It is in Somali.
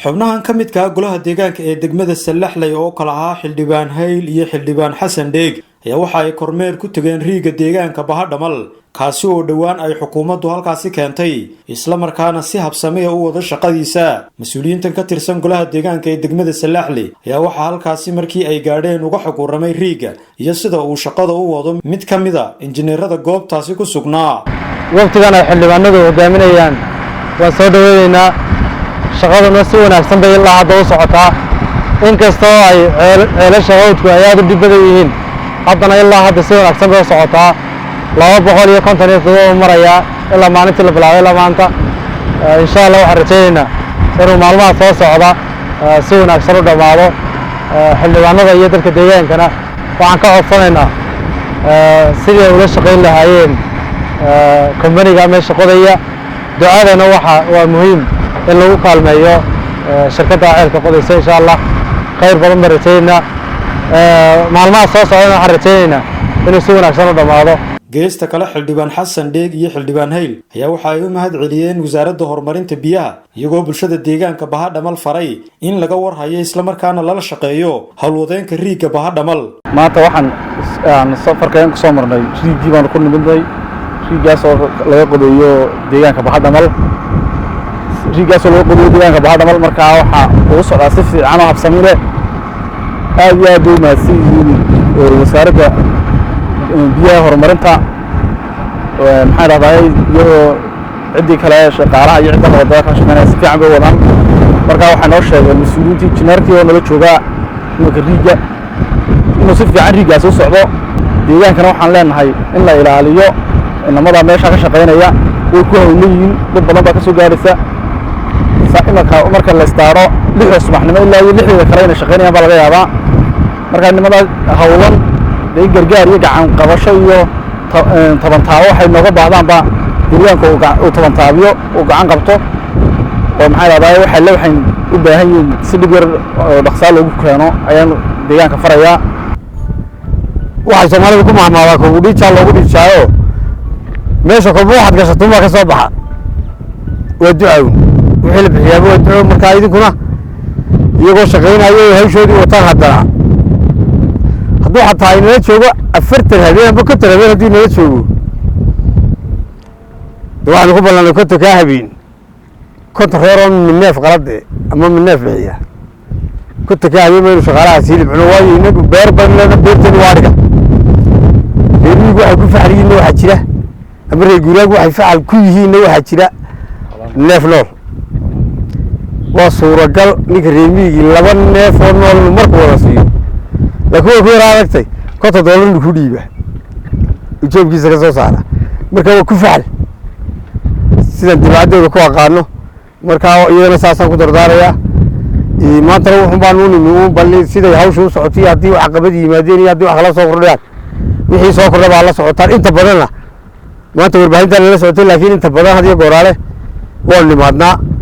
xubnahan ka midka golaha deegaanka ee degmada Salaxley oo kala ahaa xildhibaan Hayl iyo xildhibaan Xasan Dheeg ayaa waxa ay kormeer ku tageen riiga deegaanka Bahadhamal kaasi oo dhawaan ay xukuumaddu halkaasi keentay isla markaana si habsami ah u wada shaqadiisa mas'uuliyiintan ka tirsan golaha deegaanka ee degmada Salaxley ayaa waxa halkaasi markii ay gaadheen uga xog waramay riiga iyo sida uu shaqada u wado mid ka mid ah injineerada goobtaasi ku sugnaa waqtigan ay xildhibaanadu hogaaminayaan waa soo dhaweeynaa shaqaduna si wanaagsan bay ilaa hadda u socotaa inkastoo ay ceelasha hawdku ay aad u dhib badan yihiin haddana ilaa hadda si wanaagsan bay u socotaa 257 maraya ilaa maalintii la bilaabay ilaa maanta insha Allah waxaan rajaynaynaa inuu maalmaha soo socda si wanaagsan u dhamaado xildhibaanada iyo dadka deegaankana waxaan ka codsanaynaa sidii ay ula shaqayn lahaayeen kompaniga meesha qodaya ducadana waa muhiim in lagu kaalmeeyo shirkadda ceelka qodaysa insha Allah khayr badan baan rajaynaynaa maalmaha soo socda waxaan rajaynaynaa inuu si wanaagsan u dhamaado geesta kale xildhibaan Xasan Dheeg iyo xildhibaan Hayl ayaa waxa ay u mahad celiyeen wasaaradda horumarinta biyaha iyagoo bulshada deegaanka Bahadhamal faray in laga warhayo isla markaana lala shaqeeyo hawlwadeenka riiga Bahadhamal maanta waxaan safarkeen ku soo marnay riigii baan ku nimidnay riigaas oo laga qodayo deegaanka Bahadhamal markaa waxa uu socdaa si fiican oo habsami leh aad iyo aad u mahadsan wasaaradda biyaha horumarinta maxaa dhahday iyo cidii kale shaqaalaha iyo cidda wadada ka shaqeynaysa si fiican bay wadaan markaa waxaa noo sheegay mas'uuliyiintii injineerkii oo nala jooga nimanka riiga inuu si fiican riigaas u socdo deegaankana waxaan leenahay in la ilaaliyo inamada meesha ka shaqeynaya way ku hawleeyeen dad badan baa ka soo gaaraysa marka la istaaro 6 subaxnimo ilaa 6 kale inay shaqeynayaan baa laga yaabaa marka nimada hawlan day gargaar iyo gacan qabasho iyo tabantaabo waxay nooga baahdaan deegaanka uu tabantaabiyo uu gacan qabto oo maxay dhahday waxay u baahan yihiin si dhib yar oo dhaqso loogu keeno ayaan deegaanka farayaa waxa Soomaalidu ku maamulaa ku dhijaa loogu dhijaayo meesha ka buuxad gashato ma ka soo baxa waa ducaaw wixii la bixiyaa waa ducaaw marka idinkuna iyagoo shaqeynayo hawshoodii wataan haddana hadduu xataa inala joogo 40 habeen ama 50 habeen haddii inala joogo waxaan ku ballanay konton ka habeen konton reeroon min neef qalade ama min neef bixiya konton ka habeen maynu shaqaalaha siilib cuno waayo inagu beer badnana beertan waariga beerigu waxay ku faxriyiin waxa jira ama reeguraag waxay facal ku yihiin waxa jira neef nool waa suuragal ninka reemigi laba neef oo nool markuu wada siiyo laakiin ku yaraadagtay $50 ku dhiiba joobkiisa ka soo saara marka waa ku facal sida dibadooda ku aqaano marka iyadana saasan ku dardaaraya maanta wuxuu baan u nimi balli sida hawshu u socotay hadii wax qabad yimaadeen iyo hadii wax kala soo kordhayaan wixii soo kordhay baa la socotaan inta badan maanta warbaahinta la socotay laakiin inta badan hadii gooraale waa nimaadna